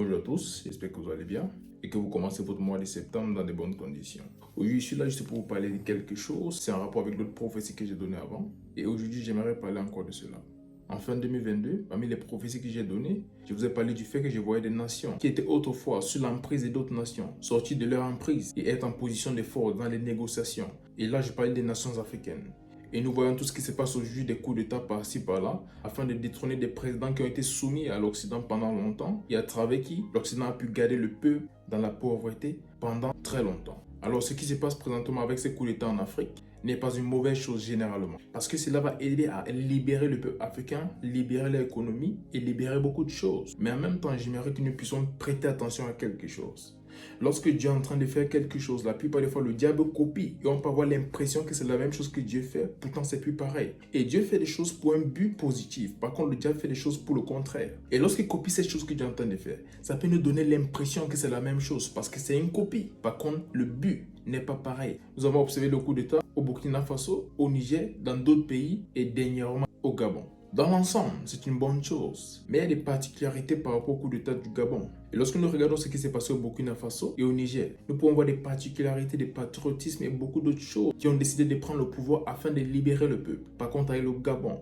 Bonjour à tous, j'espère que vous allez bien et que vous commencez votre mois de septembre dans de bonnes conditions. Aujourd'hui, je suis là juste pour vous parler de quelque chose, c'est en rapport avec d'autres prophéties que j'ai données avant. Et aujourd'hui, j'aimerais parler encore de cela. En fin 2022, parmi les prophéties que j'ai données, je vous ai parlé du fait que je voyais des nations qui étaient autrefois sous l'emprise d'autres nations, sortir de leur emprise et être en position de force dans les négociations. Et là, je parlais des nations africaines. Et nous voyons tout ce qui se passe aujourd'hui, des coups d'État par-ci par-là, afin de détrôner des présidents qui ont été soumis à l'Occident pendant longtemps et à travers qui l'Occident a pu garder le peuple dans la pauvreté pendant très longtemps. Alors ce qui se passe présentement avec ces coups d'État en Afrique n'est pas une mauvaise chose généralement, parce que cela va aider à libérer le peuple africain, libérer l'économie et libérer beaucoup de choses. Mais en même temps, j'aimerais que nous puissions prêter attention à quelque chose. Lorsque Dieu est en train de faire quelque chose, la plupart des fois, le diable copie et on peut avoir l'impression que c'est la même chose que Dieu fait, pourtant c'est plus pareil. Et Dieu fait des choses pour un but positif, par contre le diable fait des choses pour le contraire. Et lorsqu'il copie ces choses que Dieu est en train de faire, ça peut nous donner l'impression que c'est la même chose parce que c'est une copie. Par contre, le but n'est pas pareil. Nous avons observé le coup d'État au Burkina Faso, au Niger, dans d'autres pays et dernièrement au Gabon. Dans l'ensemble, c'est une bonne chose, mais il y a des particularités par rapport au coup d'État du Gabon. Et lorsque nous regardons ce qui s'est passé au Burkina Faso et au Niger, nous pouvons voir des particularités, des patriotismes et beaucoup d'autres choses qui ont décidé de prendre le pouvoir afin de libérer le peuple. Par contre, avec le Gabon,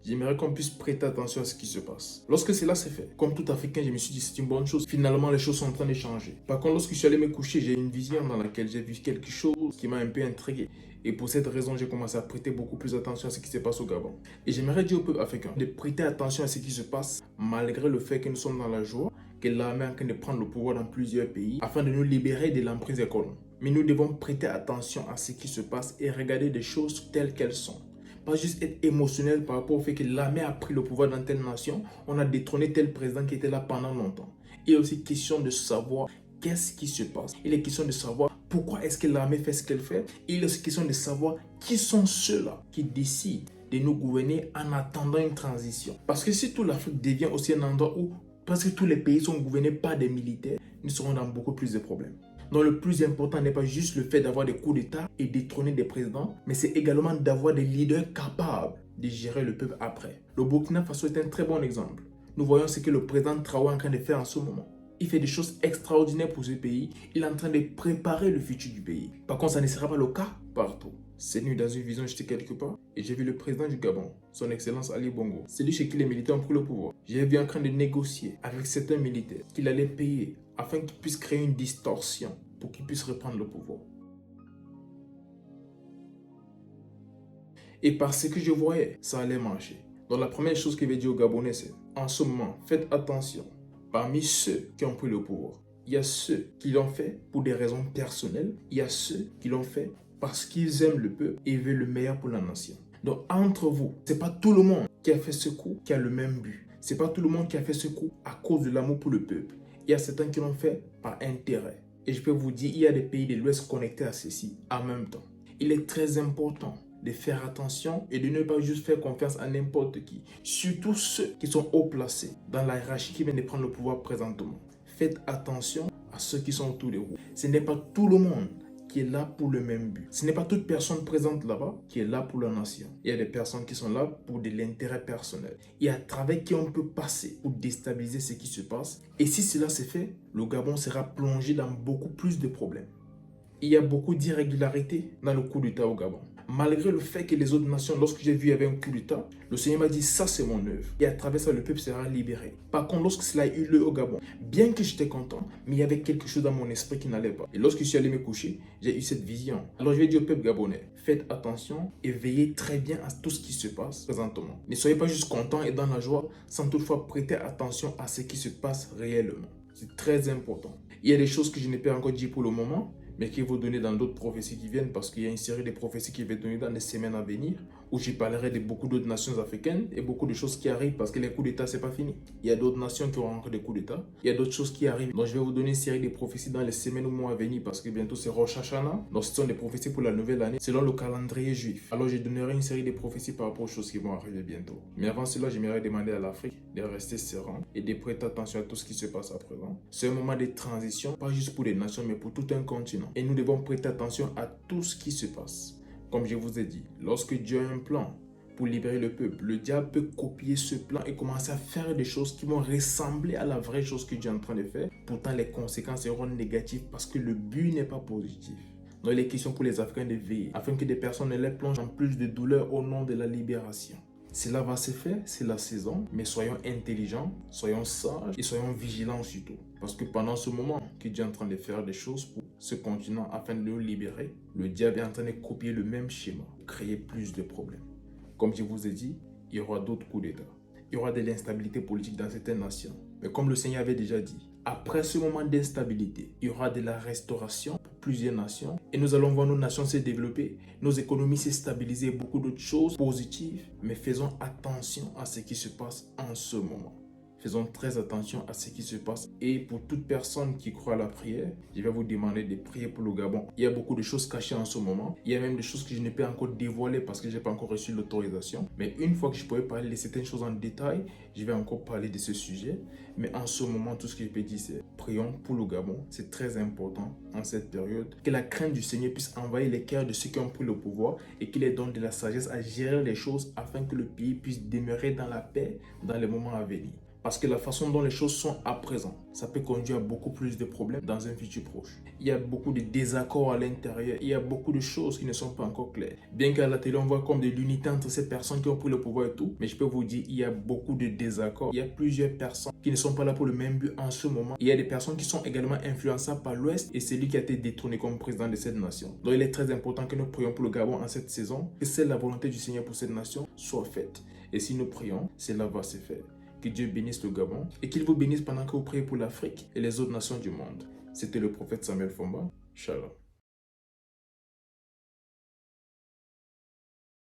j'aimerais qu'on puisse prêter attention à ce qui se passe. Lorsque cela s'est fait, comme tout Africain, je me suis dit c'est une bonne chose. Finalement, les choses sont en train de changer. Par contre, lorsque je suis allé me coucher, j'ai eu une vision dans laquelle j'ai vu quelque chose qui m'a un peu intrigué. Et pour cette raison, j'ai commencé à prêter beaucoup plus attention à ce qui se passe au Gabon. Et j'aimerais dire au peuple africain de prêter attention à ce qui se passe, malgré le fait que nous sommes dans la joie, que l'armée est en train de prendre le pouvoir dans plusieurs pays, afin de nous libérer de l'emprise des colons. Mais nous devons prêter attention à ce qui se passe et regarder des choses telles qu'elles sont. Pas juste être émotionnel par rapport au fait que l'armée a pris le pouvoir dans telle nation, on a détrôné tel président qui était là pendant longtemps. Il est aussi question de savoir qu'est-ce qui se passe. Il est question de savoir pourquoi est-ce que l'armée fait ce qu'elle fait. Il est aussi question de savoir qui sont ceux-là qui décident de nous gouverner en attendant une transition. Parce que si toute l'Afrique devient aussi un endroit où presque tous les pays sont gouvernés par des militaires, nous serons dans beaucoup plus de problèmes. Donc le plus important n'est pas juste le fait d'avoir des coups d'État et détrôner des présidents, mais c'est également d'avoir des leaders capables de gérer le peuple après. Le Burkina Faso est un très bon exemple. Nous voyons ce que le président Traoré est en train de faire en ce moment. Il fait des choses extraordinaires pour ce pays. Il est en train de préparer le futur du pays. Par contre, ça ne sera pas le cas partout. Cette nuit, dans une vision, j'étais quelque part et j'ai vu le président du Gabon, son excellence Ali Bongo, celui chez qui les militaires ont pris le pouvoir. J'ai vu en train de négocier avec certains militaires qu'il allait payer afin qu'ils puissent créer une distorsion pour qu'ils puissent reprendre le pouvoir. Et par ce que je voyais, ça allait marcher. Donc la première chose que je vais dire aux Gabonais, c'est en ce moment, faites attention. Parmi ceux qui ont pris le pouvoir, il y a ceux qui l'ont fait pour des raisons personnelles. Il y a ceux qui l'ont fait parce qu'ils aiment le peuple et veulent le meilleur pour la nation. Donc entre vous, ce n'est pas tout le monde qui a fait ce coup qui a le même but. Ce n'est pas tout le monde qui a fait ce coup à cause de l'amour pour le peuple. Il y a certains qui l'ont fait par intérêt. Et je peux vous dire, il y a des pays de l'Ouest connectés à ceci en même temps. Il est très important de faire attention et de ne pas juste faire confiance à n'importe qui. Surtout ceux qui sont haut placés dans la hiérarchie qui viennent de prendre le pouvoir présentement. Faites attention à ceux qui sont autour de vous. Ce n'est pas tout le monde qui est là pour le même but. Ce n'est pas toute personne présente là-bas qui est là pour la nation. Il y a des personnes qui sont là pour de l'intérêt personnel. Et à travers qui on peut passer pour déstabiliser ce qui se passe. Et si cela se fait, le Gabon sera plongé dans beaucoup plus de problèmes. Il y a beaucoup d'irrégularités dans le coup d'État au Gabon. Malgré le fait que les autres nations, lorsque j'ai vu qu'il y avait un coup d'État, le Seigneur m'a dit ça c'est mon œuvre. Et à travers ça, le peuple sera libéré. Par contre, lorsque cela a eu lieu au Gabon, bien que j'étais content, mais il y avait quelque chose dans mon esprit qui n'allait pas. Et lorsque je suis allé me coucher, j'ai eu cette vision. Alors je vais dire au peuple gabonais, faites attention et veillez très bien à tout ce qui se passe présentement. Ne soyez pas juste contents et dans la joie, sans toutefois prêter attention à ce qui se passe réellement. C'est très important. Il y a des choses que je ne peux encore dire pour le moment, mais qui vont donner dans d'autres prophéties qui viennent, parce qu'il y a une série de prophéties qui va donner dans les semaines à venir, où j'y parlerai de beaucoup d'autres nations africaines et beaucoup de choses qui arrivent, parce que les coups d'État, c'est pas fini. Il y a d'autres nations qui auront encore des coups d'État, il y a d'autres choses qui arrivent. Donc je vais vous donner une série de prophéties dans les semaines ou mois à venir, parce que bientôt c'est Rosh Hashanah, donc ce sont des prophéties pour la nouvelle année, selon le calendrier juif. Alors je donnerai une série de prophéties par rapport aux choses qui vont arriver bientôt. Mais avant cela, j'aimerais demander à l'Afrique de rester serein et de prêter attention à tout ce qui se passe à présent. C'est un moment de transition, pas juste pour les nations, mais pour tout un continent. Et nous devons prêter attention à tout ce qui se passe. Comme je vous ai dit, lorsque Dieu a un plan pour libérer le peuple. Le diable peut copier ce plan et commencer à faire des choses qui vont ressembler à la vraie chose que Dieu est en train de faire. Pourtant, les conséquences seront négatives parce que le but n'est pas positif. Donc, il est question pour les Africains de veiller afin que des personnes ne les plongent en plus de douleur au nom de la libération. Cela va se faire, c'est la saison, mais soyons intelligents, soyons sages et soyons vigilants surtout. Parce que pendant ce moment que Dieu est en train de faire des choses pour ce continent afin de nous libérer, le diable est en train de copier le même schéma, créer plus de problèmes. Comme je vous ai dit, il y aura d'autres coups d'État. Il y aura de l'instabilité politique dans certaines nations. Mais comme le Seigneur avait déjà dit, après ce moment d'instabilité, il y aura de la restauration pour plusieurs nations. Et nous allons voir nos nations se développer, nos économies se stabiliser, beaucoup d'autres choses positives. Mais faisons attention à ce qui se passe en ce moment. Faisons très attention à ce qui se passe. Et pour toute personne qui croit à la prière, je vais vous demander de prier pour le Gabon. Il y a beaucoup de choses cachées en ce moment. Il y a même des choses que je ne peux encore dévoiler parce que je n'ai pas encore reçu l'autorisation. Mais une fois que je pourrai parler de certaines choses en détail, je vais encore parler de ce sujet. Mais en ce moment, tout ce que je peux dire, c'est prions pour le Gabon. C'est très important en cette période. Que la crainte du Seigneur puisse envahir les cœurs de ceux qui ont pris le pouvoir et qu'il les donne de la sagesse à gérer les choses afin que le pays puisse demeurer dans la paix dans les moments à venir. Parce que la façon dont les choses sont à présent, ça peut conduire à beaucoup plus de problèmes dans un futur proche. Il y a beaucoup de désaccords à l'intérieur, il y a beaucoup de choses qui ne sont pas encore claires. Bien qu'à la télé, on voit comme de l'unité entre ces personnes qui ont pris le pouvoir et tout, mais je peux vous dire, il y a beaucoup de désaccords. Il y a plusieurs personnes qui ne sont pas là pour le même but en ce moment. Il y a des personnes qui sont également influençables par l'Ouest et c'est lui qui a été détrôné comme président de cette nation. Donc il est très important que nous prions pour le Gabon en cette saison, que c'est la volonté du Seigneur pour cette nation soit faite. Et si nous prions, cela va se faire. Que Dieu bénisse le Gabon et qu'il vous bénisse pendant que vous priez pour l'Afrique et les autres nations du monde. C'était le prophète Samuel Fomba. Shalom.